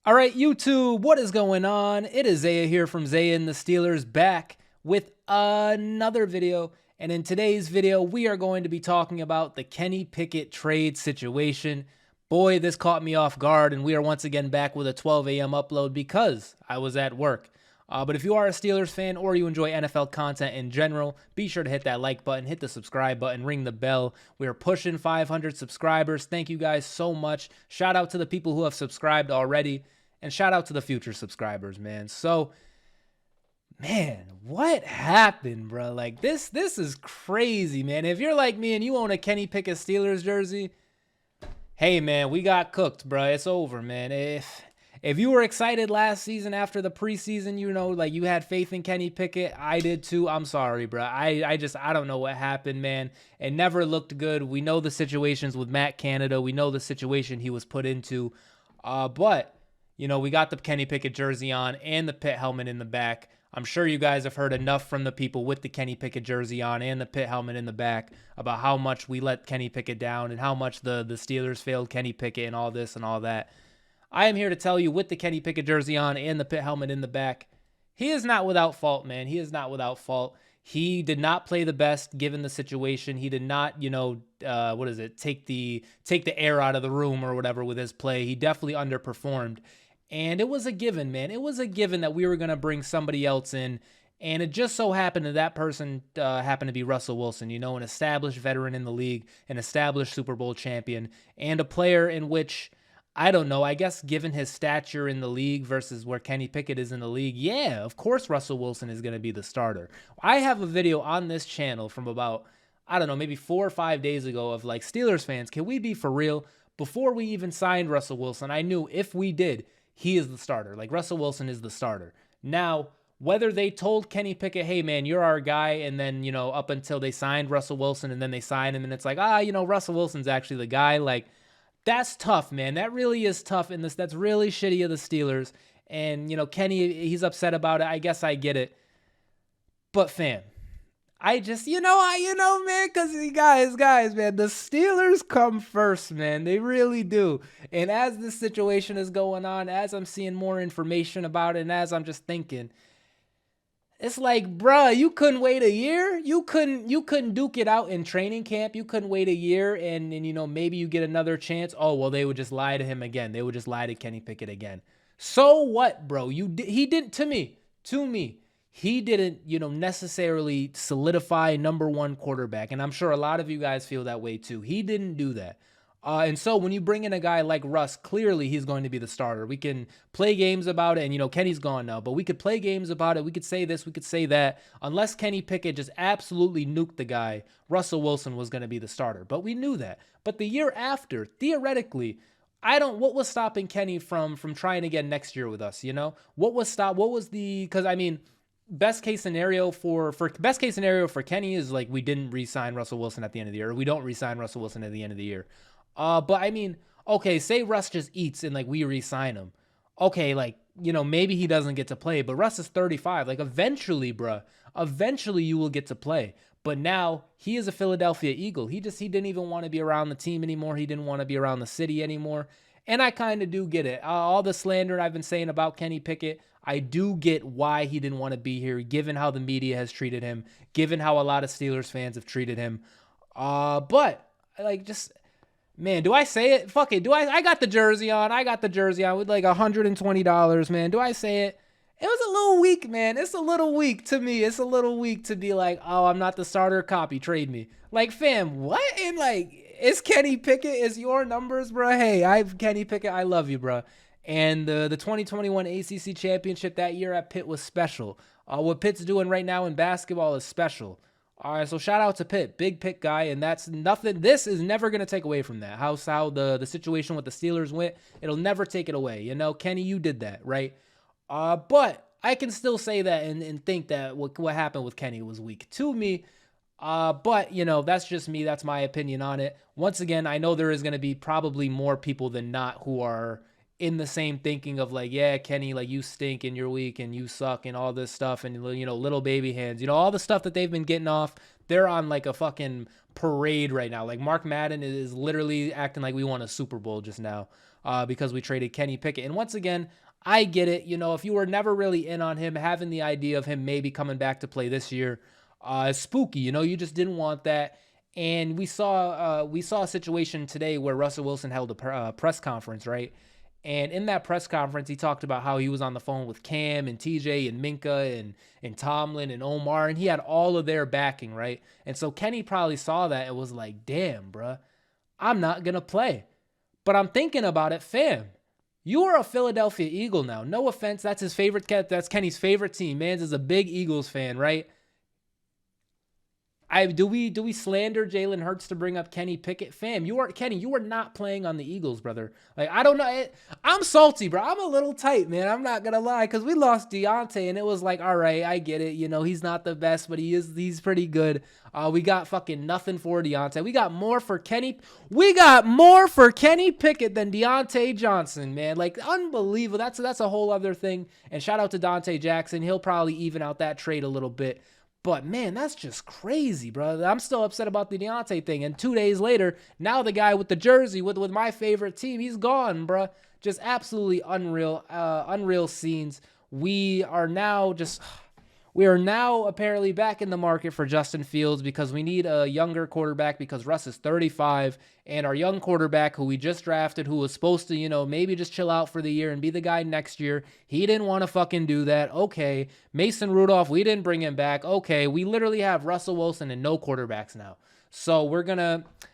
All right, YouTube, what is going on? It is Zaya here from Zaya&TheSteelers back with another video. And in today's video, we are going to be talking about the Kenny Pickett trade situation. Boy, this caught me off guard, and we are once again back with a 12 a.m. upload because I was at work. But if you are a Steelers fan or you enjoy NFL content in general, be sure to hit that like button, hit the subscribe button, ring the bell. We are pushing 500 subscribers. Thank you guys so much. Shout out to the people who have subscribed already. And shout out to the future subscribers, man. So, man, what happened, bro? Like, this is crazy, man. If you're like me and you own a Kenny Pickett Steelers jersey, hey, man, we got cooked, bro. It's over, man. If you were excited last season after the preseason, you know, like you had faith in Kenny Pickett, I did too. I'm sorry, bro. I don't know what happened, man. It never looked good. We know the situations with Matt Canada. We know the situation he was put into. But you know, we got the Kenny Pickett jersey on and the Pitt helmet in the back. I'm sure you guys have heard enough from the people with the Kenny Pickett jersey on and the Pitt helmet in the back about how much we let Kenny Pickett down and how much the Steelers failed Kenny Pickett and all this and all that. I am here to tell you, with the Kenny Pickett jersey on and the Pitt helmet in the back, he is not without fault, man. He is not without fault. He did not play the best given the situation. He did not, take the air out of the room or whatever with his play. He definitely underperformed. And it was a given, man. It was a given that we were going to bring somebody else in. And it just so happened that person happened to be Russell Wilson, you know, an established veteran in the league, an established Super Bowl champion, and a player in which, I don't know, I guess given his stature in the league versus where Kenny Pickett is in the league, yeah, of course Russell Wilson is going to be the starter. I have a video on this channel from about, I don't know, maybe 4 or 5 days ago of like, Steelers fans, can we be for real? Before we even signed Russell Wilson, I knew if we did, he is the starter. Like, Russell Wilson is the starter. Now, whether they told Kenny Pickett, hey, man, you're our guy, and then, you know, up until they signed Russell Wilson, and then they signed him, and it's like, Russell Wilson's actually the guy. Like, that's tough, man. That really is tough, and that's really shitty of the Steelers. And, you know, Kenny, he's upset about it. I guess I get it. But, fam, I just, man, because guys, man, the Steelers come first, man. They really do. And as this situation is going on, as I'm seeing more information about it, and as I'm just thinking, it's like, bruh, you couldn't wait a year? You couldn't duke it out in training camp. You couldn't wait a year and you know, maybe you get another chance. Oh, well, they would just lie to him again. They would just lie to Kenny Pickett again. So what, bro? He didn't, to me, he didn't, you know, necessarily solidify number one quarterback. And I'm sure a lot of you guys feel that way too. He didn't do that. And so when you bring in a guy like Russ, clearly he's going to be the starter. We can play games about it, and, you know, Kenny's gone now, but we could play games about it. We could say this, we could say that. Unless Kenny Pickett just absolutely nuked the guy, Russell Wilson was going to be the starter. But we knew that. But the year after, theoretically, what was stopping Kenny from trying again next year with us, you know? Because I mean, best case scenario for Kenny is like we didn't re-sign Russell Wilson at the end of the year, or we don't re-sign Russell Wilson at the end of the year. But I mean, okay, say Russ just eats and like we re-sign him. Okay, like, you know, maybe he doesn't get to play, but Russ is 35. Like eventually you will get to play. But now he is a Philadelphia Eagle. He didn't even want to be around the team anymore. He didn't want to be around the city anymore. And I kind of do get it. All the slander I've been saying about Kenny Pickett, I do get why he didn't want to be here, given how the media has treated him, given how a lot of Steelers fans have treated him. But like, just, man, do I say it? Fuck it. I got the jersey on. With like $120, man. Do I say it? It was a little weak, man. It's a little weak to me. It's a little weak to be like, oh, I'm not the starter, copy, trade me. Like, fam, what? And like, it's Kenny Pickett. It's your numbers, bro. Hey, I've Kenny Pickett. I love you, bro. And the 2021 ACC championship that year at Pitt was special. What Pitt's doing right now in basketball is special. All right, so shout out to Pitt, big Pitt guy, and that's nothing. This is never gonna take away from that. How the situation with the Steelers went, it'll never take it away. You know, Kenny, you did that, right? But I can still say that and think that what happened with Kenny was weak to me. But you know, that's just me. That's my opinion on it. Once again, I know there is gonna be probably more people than not who are in the same thinking of like, yeah, Kenny, like you stink and you're weak and you suck and all this stuff and, you know, little baby hands, you know, all the stuff that they've been getting off. They're on like a fucking parade right now. Like Mark Madden is literally acting like we won a Super Bowl just now. because we traded Kenny Pickett. And once again, I get it. You know, if you were never really in on him, having the idea of him maybe coming back to play this year is spooky. You know, you just didn't want that. And we saw a situation today where Russell Wilson held a press conference, right? And in that press conference, he talked about how he was on the phone with Cam and TJ and Minka and Tomlin and Omar, and he had all of their backing, right? And so Kenny probably saw that and was like, damn, bruh, I'm not going to play. But I'm thinking about it, fam. You are a Philadelphia Eagle now. No offense, that's his favorite. That's Kenny's favorite team. Mans is a big Eagles fan, right? Do we slander Jalen Hurts to bring up Kenny Pickett? Fam, you are not playing on the Eagles, brother. Like, I don't know. I'm salty, bro. I'm a little tight, man. I'm not gonna lie, because we lost Deontay, and it was like, all right, I get it. You know, he's not the best, but he's pretty good. We got fucking nothing for Deontay. We got more for Kenny Pickett than Deontay Johnson, man. Like, unbelievable. That's a whole other thing. And shout out to Dante Jackson. He'll probably even out that trade a little bit. But, man, that's just crazy, bro. I'm still upset about the Deontay thing. And 2 days later, now the guy with the jersey with my favorite team, he's gone, bro. Just absolutely unreal scenes. We are now apparently back in the market for Justin Fields because we need a younger quarterback because Russ is 35, and our young quarterback who we just drafted, who was supposed to, you know, maybe just chill out for the year and be the guy next year, he didn't want to fucking do that. Okay. Mason Rudolph, we didn't bring him back. Okay. We literally have Russell Wilson and no quarterbacks now. So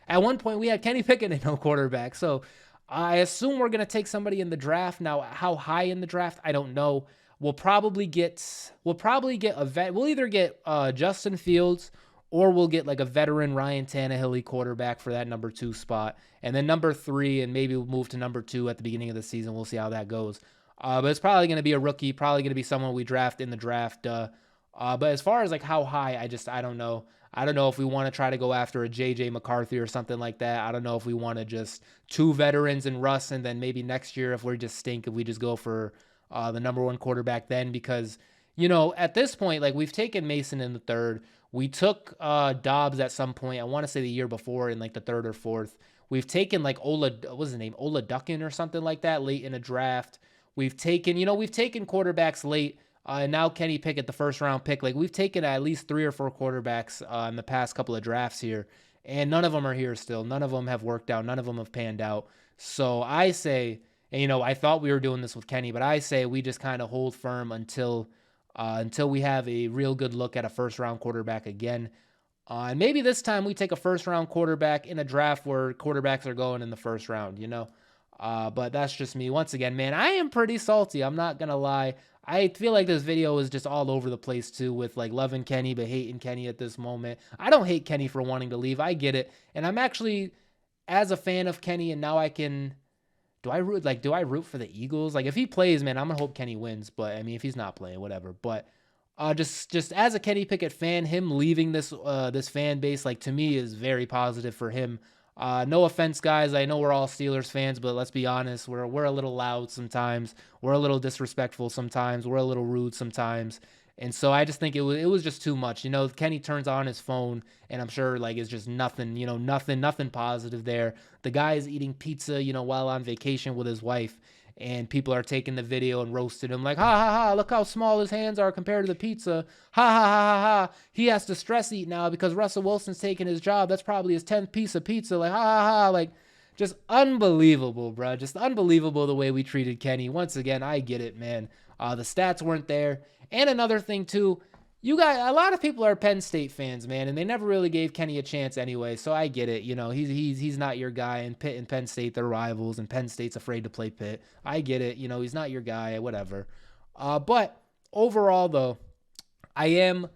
at one point we had Kenny Pickett and no quarterback. So I assume we're going to take somebody in the draft. Now, how high in the draft, I don't know. We'll probably get a vet. We'll either get Justin Fields or we'll get like a veteran Ryan Tannehill quarterback for that number 2 spot. And then number 3, and maybe we'll move to number 2 at the beginning of the season. We'll see how that goes. But it's probably going to be a rookie, probably going to be someone we draft in the draft. But as far as like how high, I don't know. I don't know if we want to try to go after a J.J. McCarthy or something like that. I don't know if we want to just 2 veterans and Russ, and then maybe next year if we just go for the number 1 quarterback then, because, you know, at this point, like, we've taken Mason in the 3rd. We took Dobbs at some point, I want to say the year before, in like the 3rd or 4th. We've taken like Ola Duckin or something like that late in a draft. We've taken quarterbacks late. And now Kenny Pickett, the 1st round pick. Like, we've taken at least 3 or 4 quarterbacks in the past couple of drafts here, and none of them are here still. None of them have worked out. None of them have panned out. So I say, and, you know, I thought we were doing this with Kenny, but I say we just kind of hold firm until we have a real good look at a 1st round quarterback again. And maybe this time we take a 1st round quarterback in a draft where quarterbacks are going in the 1st round, you know. But that's just me. Once again, man, I am pretty salty. I'm not going to lie. I feel like this video is just all over the place too, with like loving Kenny but hating Kenny at this moment. I don't hate Kenny for wanting to leave. I get it. And I'm actually, as a fan of Kenny, and now I can... Do I root for the Eagles? Like, if he plays, man, I'm going to hope Kenny wins. But, I mean, if he's not playing, whatever. But just as a Kenny Pickett fan, him leaving this fan base, like, to me, is very positive for him. No offense, guys. I know we're all Steelers fans, but let's be honest. We're a little loud sometimes. We're a little disrespectful sometimes. We're a little rude sometimes. And so I just think it was just too much. You know, Kenny turns on his phone, and I'm sure, like, it's just nothing, you know, nothing positive there. The guy is eating pizza, you know, while on vacation with his wife, and people are taking the video and roasting him like, ha, ha, ha, look how small his hands are compared to the pizza. Ha, ha, ha, ha, ha. He has to stress eat now because Russell Wilson's taking his job. That's probably his 10th piece of pizza. Like, ha, ha, ha. Like, just unbelievable, bro. Just unbelievable the way we treated Kenny. Once again, I get it, man. The stats weren't there. And another thing, too, a lot of people are Penn State fans, man, and they never really gave Kenny a chance anyway, so I get it. You know, he's not your guy, and Pitt and Penn State, they're rivals, and Penn State's afraid to play Pitt. I get it. You know, he's not your guy, whatever. But overall, though, I am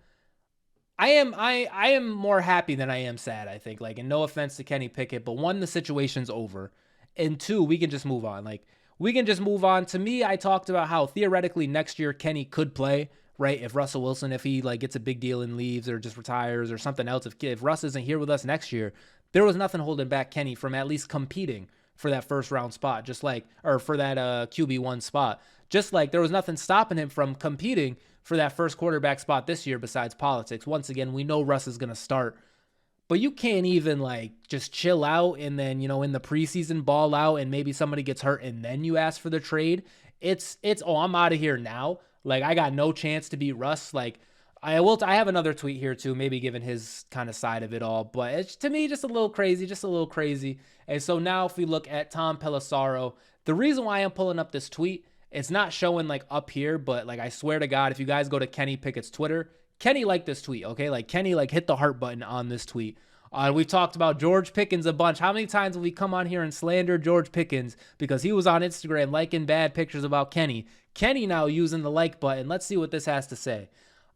more happy than I am sad, I think. Like, and no offense to Kenny Pickett, but 1, the situation's over, and 2, we can just move on. Like, we can just move on. To me, I talked about how theoretically next year Kenny could play, right? If Russell Wilson, if he like gets a big deal and leaves or just retires or something else, if Russ isn't here with us next year, there was nothing holding back Kenny from at least competing for that 1st round spot, or for that QB1 spot. Just like there was nothing stopping him from competing for that 1st quarterback spot this year besides politics. Once again, we know Russ is going to start. but you can't even like just chill out and then, in the preseason ball out and maybe somebody gets hurt and then you ask for the trade. It's oh, I'm out of here now. Like I got no chance to beat Russ. Like I have another tweet here too, maybe given his kind of side of it all, but it's to me just a little crazy, just a little crazy. And so now if we look at Tom Pelissaro, the reason why I'm pulling up this tweet, it's not showing like up here, but like I swear to God, if you guys go to Kenny Pickett's Twitter, Kenny liked this tweet, okay? Like Kenny like hit the heart button on this tweet. We've talked about George Pickens a bunch. How many times have we come on here and slandered George Pickens because he was on Instagram liking bad pictures about Kenny? Kenny now using the like button. Let's see what this has to say.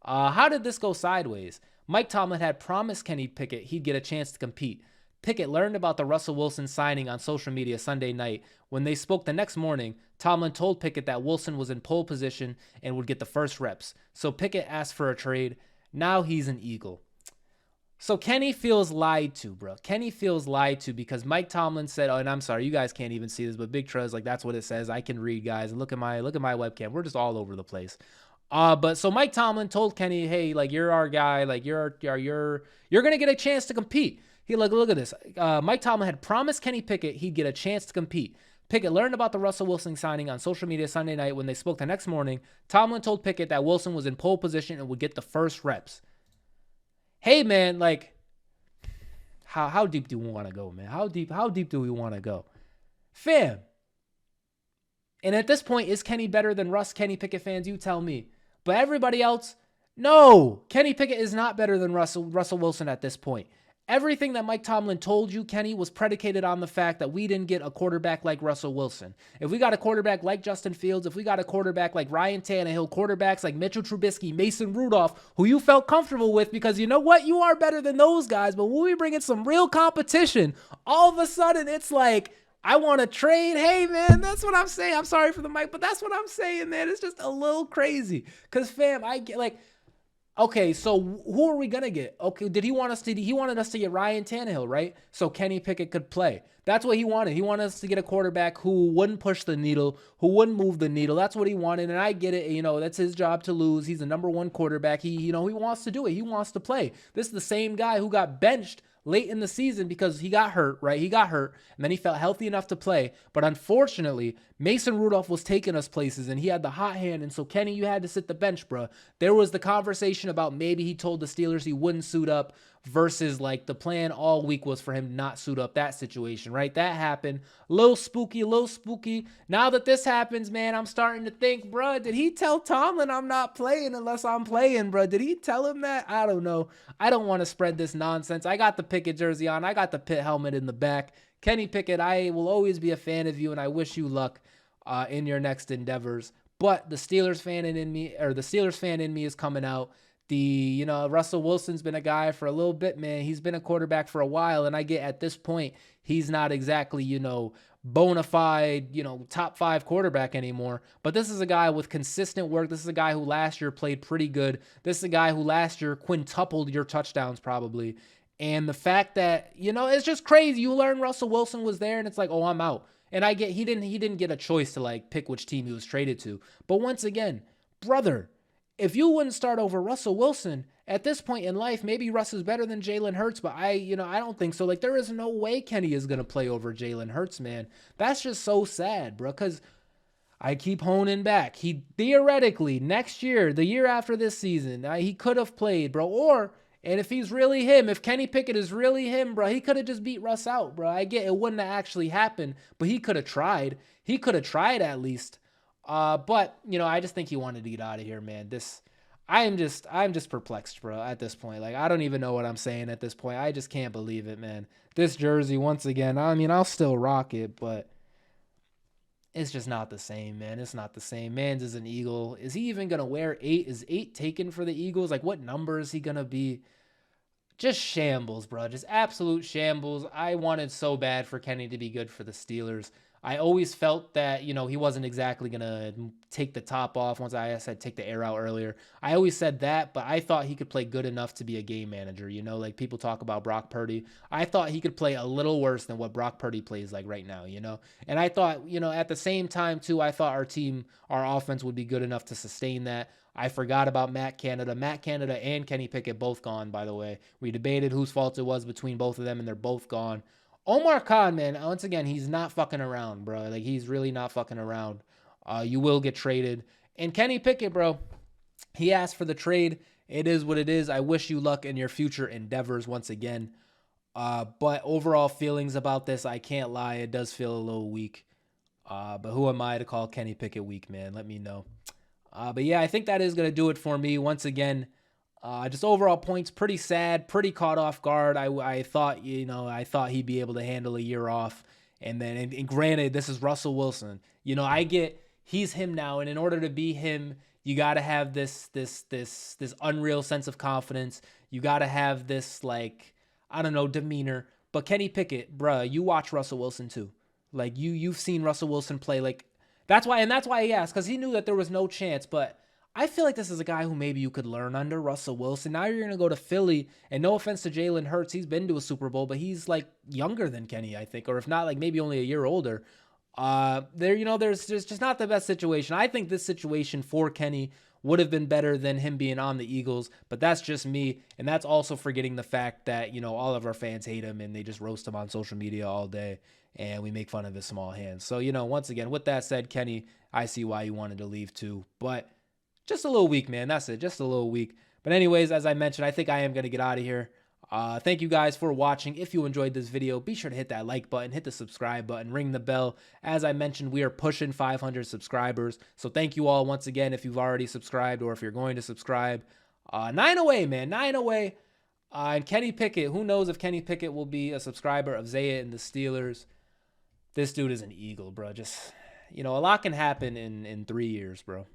How did this go sideways? Mike Tomlin had promised Kenny Pickett he'd get a chance to compete. Pickett learned about the Russell Wilson signing on social media Sunday night. When they spoke the next morning, Tomlin told Pickett that Wilson was in pole position and would get the first reps. So Pickett asked for a trade. Now he's an Eagle. So Kenny feels lied to, bro. Kenny feels lied to because Mike Tomlin said, oh, and I'm sorry, you guys can't even see this, but Big Trez, like that's what it says. I can read, guys. Look at my webcam. We're just all over the place. But so Mike Tomlin told Kenny, hey, like you're our guy, like you're gonna get a chance to compete. He like, look at this. Mike Tomlin had promised Kenny Pickett he'd get a chance to compete. Pickett learned about the Russell Wilson signing on social media Sunday night. When they spoke the next morning, Tomlin told Pickett that Wilson was in pole position and would get the first reps. Hey man, like how deep do we want to go, man? How deep do we want to go? Fam. And at this point, is Kenny better than Russ? Kenny Pickett fans, you tell me. But everybody else, no. Kenny Pickett is not better than Russell Wilson at this point. Everything that Mike Tomlin told you, Kenny, was predicated on the fact that we didn't get a quarterback like Russell Wilson. If we got a quarterback like Justin Fields, if we got a quarterback like Ryan Tannehill, quarterbacks like Mitchell Trubisky, Mason Rudolph, who you felt comfortable with because you know what? You are better than those guys. But when we bring in some real competition, all of a sudden it's like, I want to trade. Hey, man, that's what I'm saying. I'm sorry for the mic, but that's what I'm saying, man. It's just a little crazy. Because, fam, I get like, okay, so who are we going to get? Okay, he wanted us to get Ryan Tannehill, right? So Kenny Pickett could play. That's what he wanted. He wanted us to get a quarterback who wouldn't push the needle, who wouldn't move the needle. That's what he wanted, and I get it. That's his job to lose. He's the number one quarterback. He wants to do it. He wants to play. This is the same guy who got benched late in the season because he got hurt, right? He got hurt, and then he felt healthy enough to play. But unfortunately, Mason Rudolph was taking us places, and he had the hot hand, and so, Kenny, you had to sit the bench, bro. There was the conversation about maybe he told the Steelers he wouldn't suit up versus, like, the plan all week was for him to not suit up. That situation, right? That happened. Little spooky. Now that this happens, man, I'm starting to think, bro, did he tell Tomlin I'm not playing unless I'm playing, bro? Did he tell him that? I don't know. I don't want to spread this nonsense. I got the Pickett jersey on. I got the Pitt helmet in the back. Kenny Pickett, I will always be a fan of you, and I wish you luck in your next endeavors. But the Steelers fan in me is coming out. Russell Wilson's been a guy for a little bit, man. He's been a quarterback for a while, and I get at this point, he's not exactly, bona fide, top 5 quarterback anymore. But this is a guy with consistent work. This is a guy who last year played pretty good. This is a guy who last year quintupled your touchdowns probably. And the fact that, it's just crazy. You learn Russell Wilson was there, and it's like, oh, I'm out. And I get he didn't get a choice to like pick which team he was traded to. But once again, brother, if you wouldn't start over Russell Wilson at this point in life, maybe Russ is better than Jalen Hurts, but I don't think so. Like, there is no way Kenny is going to play over Jalen Hurts, man. That's just so sad, bro, because I keep honing back. He theoretically, next year, the year after this season, he could have played, bro, and if he's really him, if Kenny Pickett is really him, bro, he could have just beat Russ out, bro. I get it wouldn't have actually happened, but he could have tried. He could have tried at least. But I just think he wanted to get out of here, man. I'm just perplexed, bro, at this point. Like, I don't even know what I'm saying at this point. I just can't believe it, man. This jersey, once again, I mean, I'll still rock it, but it's just not the same, man. It's not the same. Mans is an Eagle. Is he even going to wear 8? Is 8 taken for the Eagles? Like, what number is he going to be? Just shambles, bro. Just absolute shambles. I wanted so bad for Kenny to be good for the Steelers. I always felt that, you know, he wasn't exactly going to take the top off. Once I said take the air out earlier, I always said that, but I thought he could play good enough to be a game manager. You know, like people talk about Brock Purdy. I thought he could play a little worse than what Brock Purdy plays like right now, you know? And I thought, you know, at the same time, too, I thought our offense would be good enough to sustain that. I forgot about Matt Canada. Matt Canada and Kenny Pickett both gone, by the way. We debated whose fault it was between both of them, and they're both gone. Omar Khan, man, once again, he's not fucking around, bro. Like, he's really not fucking around. You will get traded. And Kenny Pickett, bro, he asked for the trade. It is what it is. I wish you luck in your future endeavors once again. But overall feelings about this, I can't lie. It does feel a little weak. But who am I to call Kenny Pickett weak, man? Let me know. But yeah, I think that is going to do it for me. Once again, just overall points, pretty sad, pretty caught off guard. I thought, you know, I thought he'd be able to handle a year off. And then, and granted, this is Russell Wilson. You know, I get he's him now. And in order to be him, you got to have this unreal sense of confidence. You got to have this, like, I don't know, demeanor. But Kenny Pickett, bruh, you watch Russell Wilson too. Like, you've seen Russell Wilson play. Like, that's why he asked, because he knew that there was no chance. But I feel like this is a guy who maybe you could learn under, Russell Wilson. Now you're going to go to Philly, and no offense to Jalen Hurts, he's been to a Super Bowl, but he's like younger than Kenny, I think, or if not, like maybe only a year older. There's just not the best situation. I think this situation for Kenny would have been better than him being on the Eagles, but that's just me, and that's also forgetting the fact that, you know, all of our fans hate him and they just roast him on social media all day, and we make fun of his small hands. So, you know, once again, with that said, Kenny, I see why you wanted to leave too, but just a little weak, man. That's it. Just a little weak. But anyways, as I mentioned, I think I am going to get out of here. Thank you guys for watching. If you enjoyed this video, be sure to hit that like button, hit the subscribe button, ring the bell. As I mentioned, we are pushing 500 subscribers. So thank you all once again if you've already subscribed or if you're going to subscribe. 9 away, man. 9 away. And Kenny Pickett, who knows if Kenny Pickett will be a subscriber of Zaya and the Steelers. This dude is an Eagle, bro. Just, you know, a lot can happen in 3 years, bro.